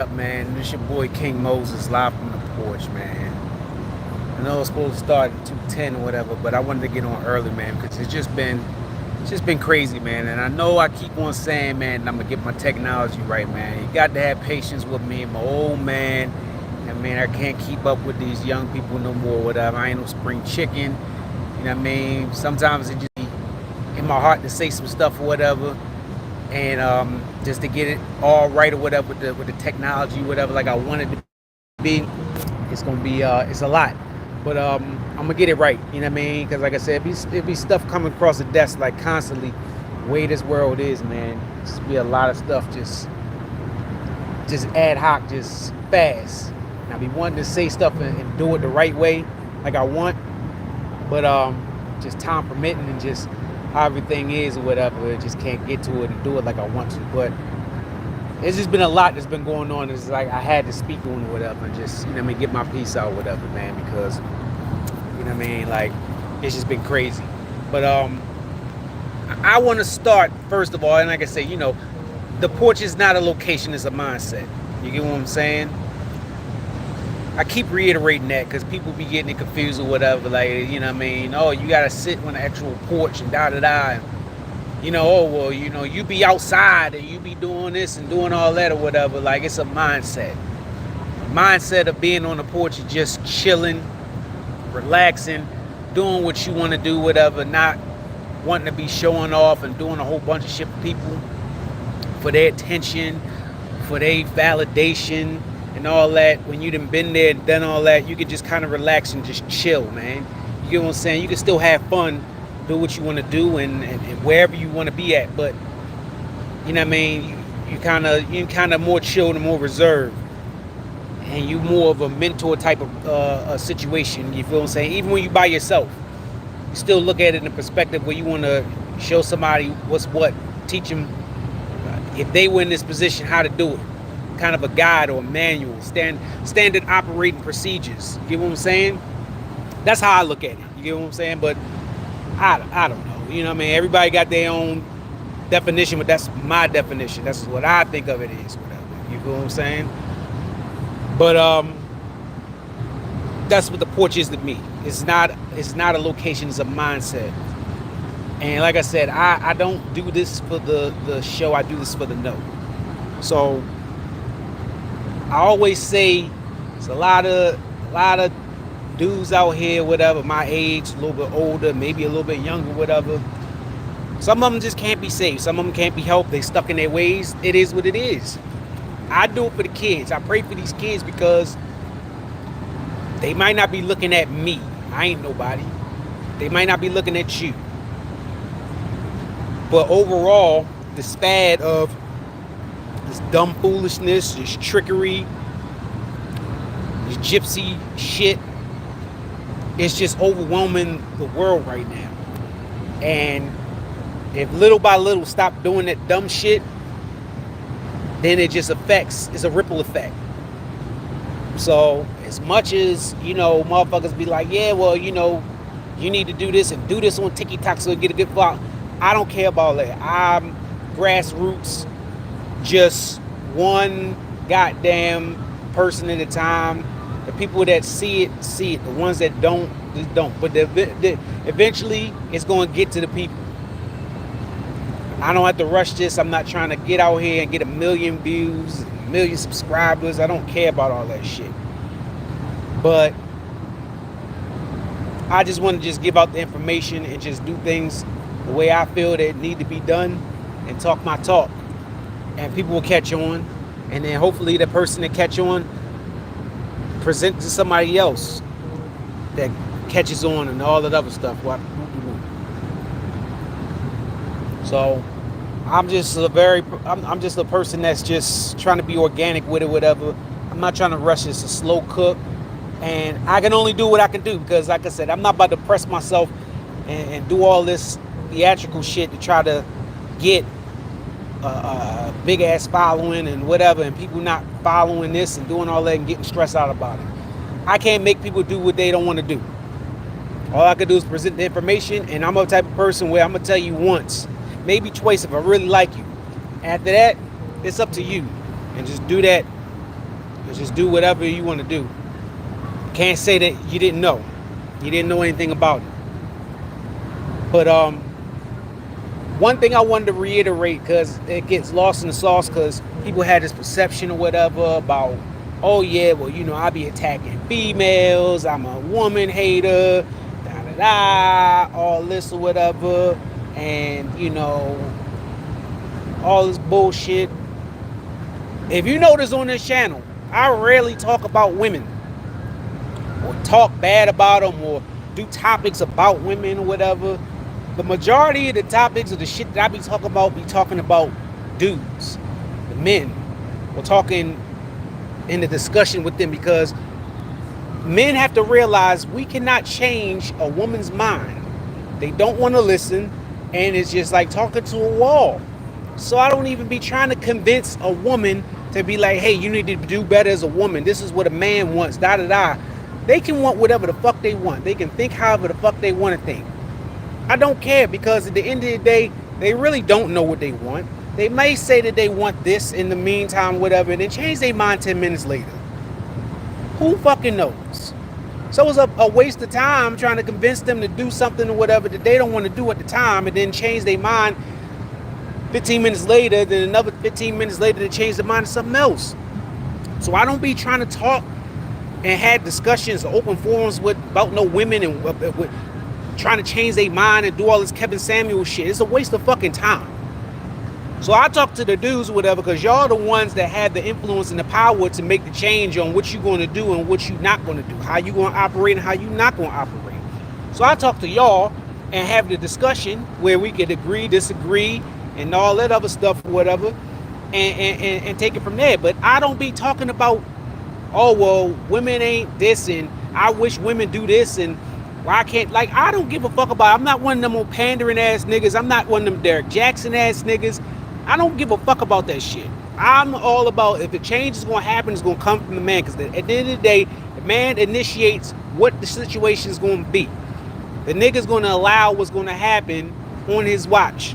Up, man? This your boy King Moses live from the porch, man. I know it's supposed to start at 2:10 or whatever, but I wanted to get on early, man, because it's just been crazy, man. And I know I keep on saying, man, I'm gonna get my technology right, man. You got to have patience with me, my old man. And man, I can't keep up with these young people no more, whatever. I ain't no spring chicken. You know what I mean? Sometimes it just be in my heart to say some stuff or whatever, and just to get it all right or whatever with the technology, whatever, like I want it to be. It's gonna be it's a lot, but I'm gonna get it right. You know what I mean? Because like I said, it be stuff coming across the desk like constantly. The way this world is, man, just be a lot of stuff just ad hoc, just fast. And I be wanting to say stuff and do it the right way, like I want, but just time permitting and just how everything is or whatever, just can't get to it and do it like I want to. But it's just been a lot that's been going on. It's like I had to speak on it, whatever, and just, you know what I mean, get my piece out, whatever, man, because, you know what I mean, like, it's just been crazy. But I want to start, first of all, and like I say, the porch is not a location, it's a mindset. You get what I'm saying? I keep reiterating that because people be getting it confused or whatever. Like, you know what I mean? Oh, you got to sit on the actual porch and da da da. Oh, well, you be outside and you be doing this and doing all that or whatever. Like, it's a mindset. Mindset of being on the porch is just chilling, relaxing, doing what you want to do, whatever, not wanting to be showing off and doing a whole bunch of shit for people, for their attention, for their validation and all that. When you done been there and done all that, you can just kind of relax and just chill, man. You get what I'm saying? You can still have fun, do what you want to do, and wherever you want to be at, but you know what I mean, you kind of more chill and more reserved, and you more of a mentor type of situation. You feel what I'm saying? Even when you by yourself, you still look at it in a perspective where you want to show somebody what's what, teach them if they were in this position how to do it, kind of a guide or a manual, standard operating procedures. You get what I'm saying? That's how I look at it. You get what I'm saying? But I don't know. You know what I mean? Everybody got their own definition, but that's my definition. That's what I think of it is, whatever. You feel what I'm saying? But that's what the porch is to me. It's not a location, it's a mindset. And like I said, I don't do this for the show, I do this for the know. So I always say it's a lot of dudes out here, whatever, my age, a little bit older, maybe a little bit younger, whatever. Some of them just can't be saved. Some of them can't be helped. They stuck in their ways. It is what it is. I do it for the kids. I pray for these kids because they might not be looking at me. I ain't nobody. They might not be looking at you. But overall, the fad of this dumb foolishness, this trickery, this gypsy shit, it's just overwhelming the world right now. And if little by little stop doing that dumb shit, then it just affects, it's a ripple effect. So as much as, motherfuckers be like, yeah, well, you need to do this and do this on TikTok so you get a good follow. I don't care about that. I'm grassroots, just one goddamn person at a time. The people that see it, see it. The ones that don't, just don't. But eventually, it's going to get to the people. I don't have to rush this. I'm not trying to get out here and get a million views, a million subscribers. I don't care about all that shit. But I just want to just give out the information and just do things the way I feel that need to be done and talk my talk. And people will catch on. And then hopefully the person that catch on present to somebody else that catches on and all that other stuff. So I'm just a person that's just trying to be organic with it, whatever. I'm not trying to rush. It's a slow cook, and I can only do what I can do because, like I said, I'm not about to press myself and do all this theatrical shit to try to get a big ass following and whatever, and people not following this and doing all that and getting stressed out about it. I can't make people do what they don't want to do. All I can do is present the information, and I'm a type of person where I'm gonna tell you once, maybe twice if I really like you. After that, it's up to you, and just do that Just do whatever you want to do. Can't say that you didn't know. You didn't know anything about it. But one thing I wanted to reiterate, because it gets lost in the sauce, because people had this perception or whatever about, oh yeah, well, you know, I be attacking females, I'm a woman hater, da da da, all this or whatever, and you know, all this bullshit. If you notice on this channel, I rarely talk about women or talk bad about them or do topics about women or whatever. The majority of the topics of the shit that I be talking about dudes, the men. We're talking in the discussion with them, because men have to realize we cannot change a woman's mind. They don't want to listen, and it's just like talking to a wall. So I don't even be trying to convince a woman to be like, hey, you need to do better as a woman. This is what a man wants, da da da. They can want whatever the fuck they want. They can think however the fuck they want to think. I don't care, because at the end of the day, they really don't know what they want. They may say that they want this in the meantime, whatever, and then change their mind 10 minutes later. Who fucking knows? So it's a waste of time trying to convince them to do something or whatever that they don't want to do at the time, and then change their mind 15 minutes later, then another 15 minutes later to change their mind to something else. So I don't be trying to talk and have discussions, open forums about no women and with trying to change their mind and do all this Kevin Samuel shit. It's a waste of fucking time. So I talk to the dudes or whatever, because y'all the ones that have the influence and the power to make the change on what you're going to do and what you're not going to do, how you going to operate and how you're not going to operate. So I talk to y'all and have the discussion where we could agree, disagree, and all that other stuff or whatever, and take it from there. But I don't be talking about, oh, well, women ain't this, and I wish women do this, and why can't, like, I don't give a fuck about it. I'm not one of them old pandering ass niggas. I'm not one of them Derek Jackson ass niggas. I don't give a fuck about that shit. I'm all about, if the change is going to happen, it's going to come from the man, because at the end of the day, the man initiates what the situation is going to be. The nigga's going to allow what's going to happen on his watch.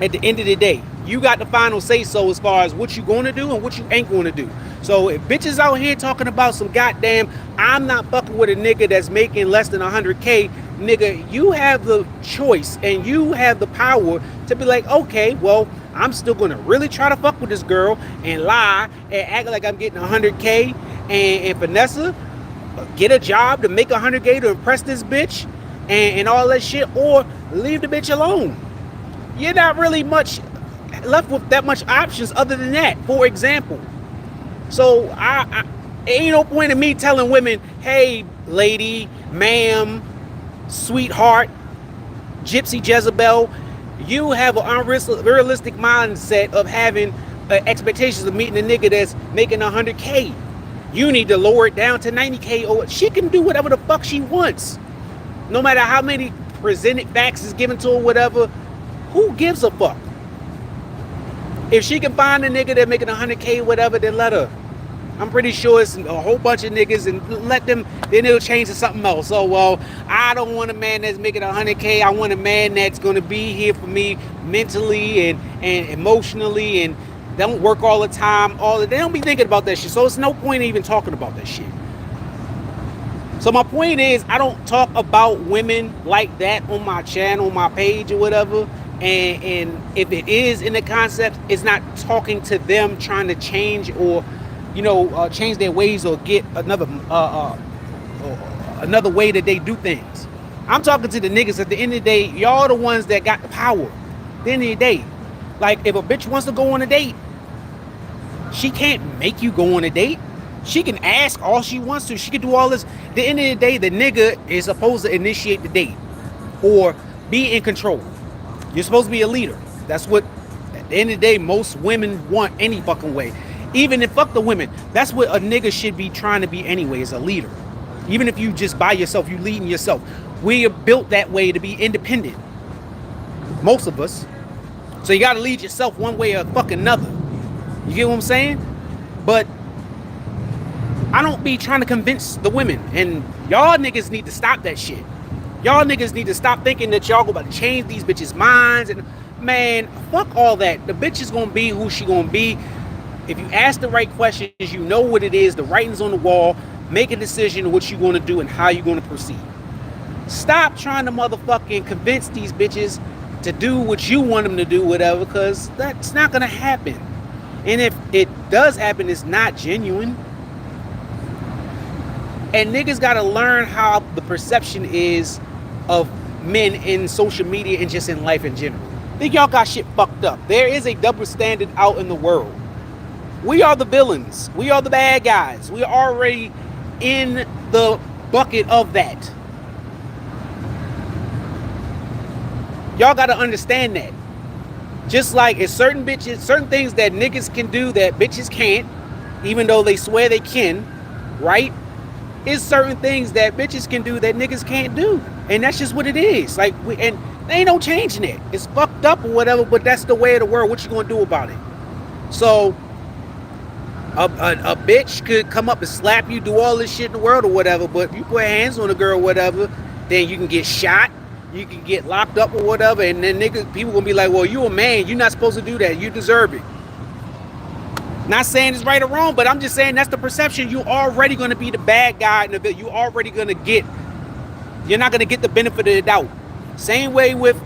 At the end of the day, you got the final say so as far as what you going to do and what you ain't going to do. So if bitches out here talking about some goddamn, I'm not fucking with a nigga that's making less than 100K, nigga, you have the choice and you have the power to be like, okay, well, I'm still going to really try to fuck with this girl and lie and act like I'm getting 100K and finesse her, get a job to make 100K to impress this bitch and all that shit, or leave the bitch alone. You're not really much left with that much options other than that, for example. So I ain't no point in me telling women, hey, lady, ma'am, sweetheart, gypsy Jezebel, you have an unrealistic mindset of having expectations of meeting a nigga that's making 100K. You need to lower it down to 90K, or she can do whatever the fuck she wants. No matter how many presented facts is given to her, whatever, who gives a fuck? If she can find a nigga that making 100K, whatever, then let her. I'm pretty sure it's a whole bunch of niggas, and let them, then it'll change to something else. So, well, I don't want a man that's making 100K. I want a man that's going to be here for me mentally and emotionally, and don't work all the time. They don't be thinking about that shit. So it's no point in even talking about that shit. So my point is, I don't talk about women like that on my channel, on my page or whatever. And if it is in the concept, it's not talking to them trying to change or, you know, change their ways or get another way that they do things. I'm talking to the niggas. At the end of the day, y'all the ones that got the power. At the end of the day, like, if a bitch wants to go on a date, she can't make you go on a date. She can ask all she wants to. She can do all this. At the end of the day, the nigga is supposed to initiate the date or be in control. You're supposed to be a leader. That's what, at the end of the day, most women want any fucking way. Even if, fuck the women, that's what a nigga should be trying to be anyway, as a leader. Even if you just by yourself, you leading yourself. We are built that way to be independent. Most of us. So you got to lead yourself one way or fucking another. You get what I'm saying? But I don't be trying to convince the women. And y'all niggas need to stop that shit. Y'all niggas need to stop thinking that y'all about to change these bitches' minds. And man, fuck all that. The bitch is gonna be who she gonna be. If you ask the right questions, you know what it is, the writing's on the wall, make a decision of what you're going to do and how you're going to proceed. Stop trying to motherfucking convince these bitches to do what you want them to do, whatever, because that's not going to happen. And if it does happen, it's not genuine. And niggas got to learn how the perception is of men in social media and just in life in general. I think y'all got shit fucked up. There is a double standard out in the world. We are the villains. We are the bad guys. We are already in the bucket of that. Y'all got to understand that. Just like it's certain bitches, certain things that niggas can do that bitches can't, even though they swear they can, right? It's certain things that bitches can do that niggas can't do. And that's just what it is. Like, and there ain't no changing it. It's fucked up or whatever, but that's the way of the world. What you gonna do about it? So, a bitch could come up and slap you, do all this shit in the world or whatever, but if you put hands on a girl or whatever, then you can get shot. You can get locked up or whatever, and then niggas, people gonna be like, well, you a man, you're not supposed to do that, you deserve it. Not saying it's right or wrong, but I'm just saying that's the perception. You're already gonna be the bad guy in the bit. You're already gonna get, you're not gonna get the benefit of the doubt. Same way with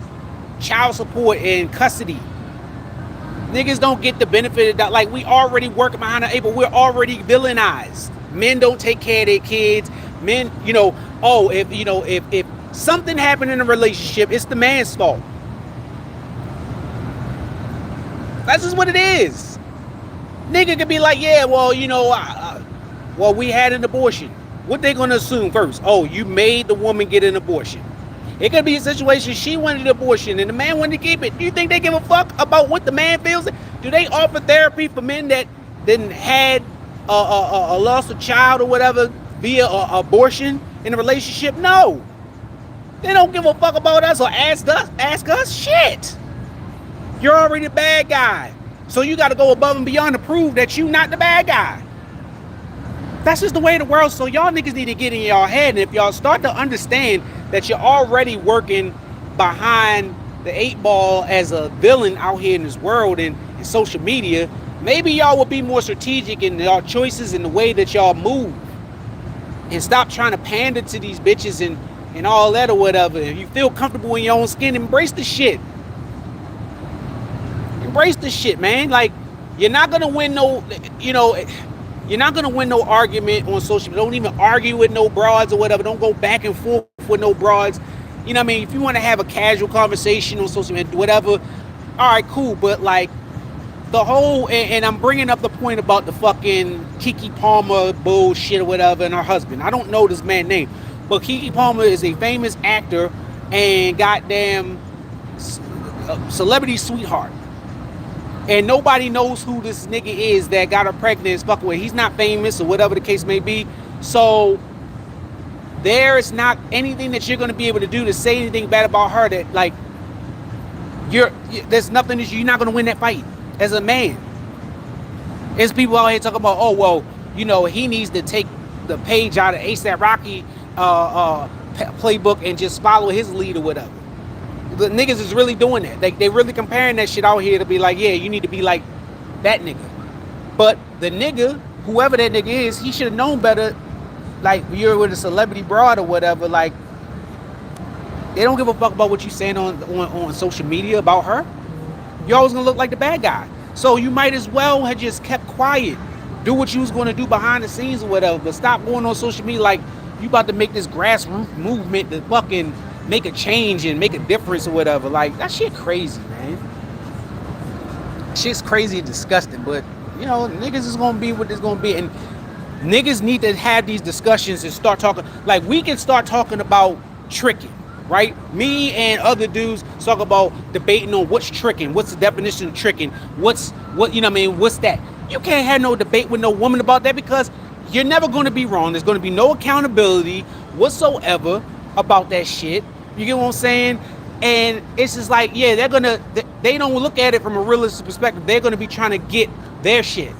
child support and custody. Niggas don't get the benefit of the doubt. Like, we already working behind the table, we're already villainized. Men don't take care of their kids. Men, you know, oh, if something happened in a relationship, it's the man's fault. That's just what it is. Nigga could be like, yeah, well, you know, well, we had an abortion. What they gonna assume first? Oh, you made the woman get an abortion. It could be a situation she wanted an abortion and the man wanted to keep it. Do you think they give a fuck about what the man feels? Do they offer therapy for men that didn't had a lost a child or whatever via abortion in a relationship? No. They don't give a fuck about us or ask us shit. You're already the bad guy. So you got to go above and beyond to prove that you're not the bad guy. That's just the way of the world. So y'all niggas need to get in y'all head. And if y'all start to understand that you're already working behind the 8 ball as a villain out here in this world and in social media, maybe y'all will be more strategic in y'all choices and the way that y'all move. And stop trying to pander to these bitches and all that or whatever. If you feel comfortable in your own skin, embrace the shit. Embrace the shit, man. Like, you're not gonna win no, you know, you're not gonna win no argument on social media. Don't even argue with no broads or whatever. Don't go back and forth with no broads. You know what I mean? If you want to have a casual conversation on social media, whatever, all right, cool. But like, the whole, and I'm bringing up the point about the fucking Keke Palmer bullshit or whatever and her husband. I don't know this man's name. But Keke Palmer is a famous actor and goddamn celebrity sweetheart. And nobody knows who this nigga is that got her pregnant and fucking with. He's not famous or whatever the case may be. So there's not anything that you're going to be able to do to say anything bad about her that, like, there's nothing that you're not going to win that fight as a man. There's people out here talking about, oh, well, you know, he needs to take the page out of A$AP Rocky playbook and just follow his lead or whatever. The niggas is really doing that. They really comparing that shit out here to be like, yeah, you need to be like that nigga. But the nigga, whoever that nigga is, he should have known better. Like, you're with a celebrity broad or whatever, like, they don't give a fuck about what you saying on social media about her. You're always gonna look like the bad guy. So you might as well have just kept quiet. Do what you was gonna do behind the scenes or whatever, but stop going on social media like you about to make this grassroots movement to fucking make a change and make a difference or whatever. Like, that shit crazy, man. Shit's crazy and disgusting, but, you know, niggas is gonna be what it's gonna be. And niggas need to have these discussions and start talking. Like, we can start talking about tricking, right? Me and other dudes talk about debating on what's tricking, what's the definition of tricking, what, you know what I mean, what's that? You can't have no debate with no woman about that because you're never going to be wrong. There's going to be no accountability whatsoever about that shit. You get what I'm saying? And it's just like, yeah, they don't look at it from a realistic perspective. They're going to be trying to get their shit.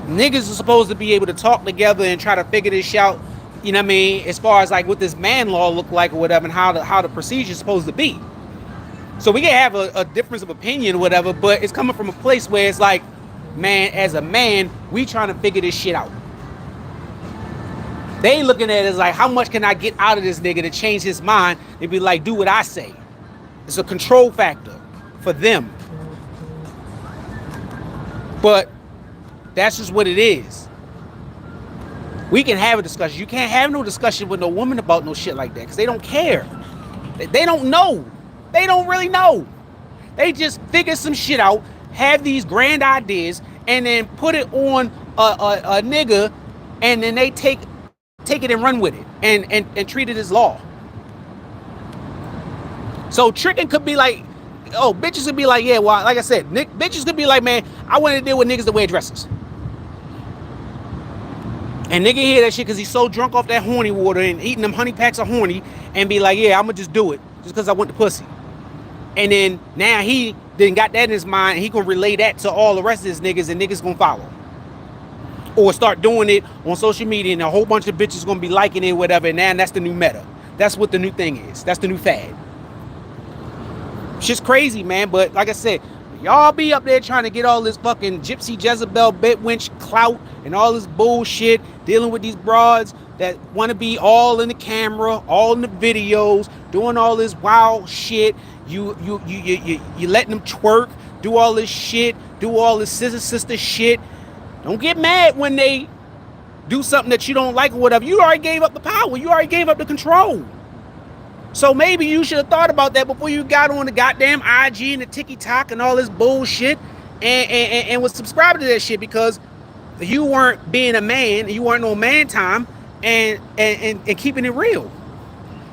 Niggas are supposed to be able to talk together and try to figure this out, you know what I mean, as far as like what this man law look like or whatever and how the procedure is supposed to be. So we can have a difference of opinion or whatever, but it's coming from a place where it's like, man, as a man, we trying to figure this shit out. They looking at it as like, how much can I get out of this nigga to change his mind? They be like, do what I say. It's a control factor for them. But that's just what it is. We can have a discussion. You can't have no discussion with no woman about no shit like that because they don't care. They don't know. They don't really know. They just figure some shit out, have these grand ideas, and then put it on a nigga, and then they take it and run with it and treat it as law. So tricking could be like, oh, bitches could be like, yeah, well, like I said, bitches could be like, man, I want to deal with niggas that wear dresses. And nigga hear that shit because he's so drunk off that horny water and eating them honey packs of horny and be like, yeah, I'm going to just do it just because I want the pussy. And then now he then got that in his mind. He going to relay that to all the rest of his niggas and niggas going to follow. Or start doing it on social media and a whole bunch of bitches going to be liking it, whatever. And now that's the new meta. That's what the new thing is. That's the new fad. Shit's crazy, man. But like I said, y'all be up there trying to get all this fucking Gypsy Jezebel bitwinch clout and all this bullshit, dealing with these broads that want to be all in the camera, all in the videos, doing all this wild shit. You letting them twerk, do all this shit, do all this sister shit. Don't get mad when they do something that you don't like or whatever. You already gave up the power. You already gave up the control. So maybe you should have thought about that before you got on the goddamn IG and the TikTok and all this bullshit and was subscribing to that shit, because you weren't being a man, you weren't on man time and keeping it real.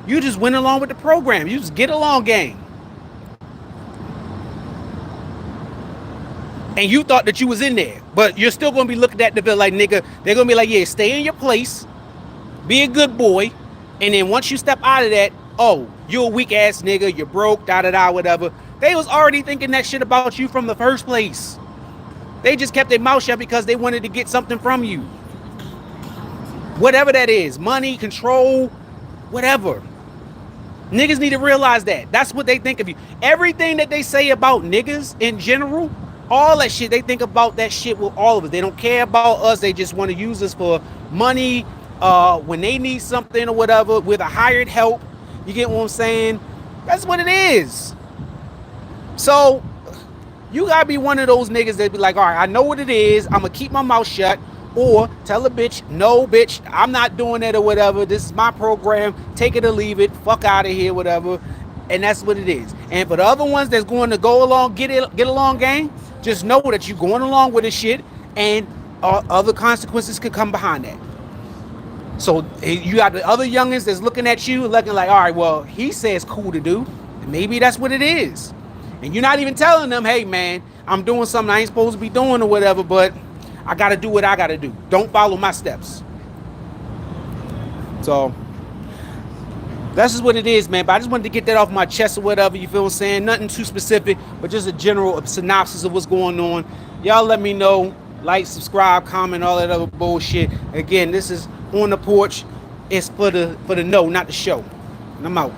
You just went along with the program. You just get along gang. And you thought that you was in there, but you're still gonna be looking at the bill like, nigga, they're gonna be like, yeah, stay in your place, be a good boy, and then once you step out of that, oh, you're a weak ass nigga, you're broke, da-da-da, whatever. They was already thinking that shit about you from the first place. They just kept their mouth shut because they wanted to get something from you. Whatever that is, money, control, whatever. Niggas need to realize that. That's what they think of you. Everything that they say about niggas in general, all that shit, they think about that shit with all of us. They don't care about us. They just want to use us for money when they need something or whatever, with a hired help. You get what I'm saying? That's what it is. So you gotta be one of those niggas that be like, all right, I know what it is. I'm gonna keep my mouth shut. Or tell a bitch, no, bitch, I'm not doing that or whatever. This is my program. Take it or leave it. Fuck out of here, whatever. And that's what it is. And for the other ones that's going to go along, get along, gang, just know that you're going along with this shit, and other consequences could come behind that. So you got the other youngins that's looking at you looking like, all right, well, he says cool to do. And maybe that's what it is. And you're not even telling them, hey, man, I'm doing something I ain't supposed to be doing or whatever, but I got to do what I got to do. Don't follow my steps. So that's just what it is, man. But I just wanted to get that off my chest or whatever, you feel what I'm saying? Nothing too specific, but just a general synopsis of what's going on. Y'all let me know. Like, subscribe, comment, all that other bullshit. Again, this is On the Porch. It's for the know, not the show. And I'm out.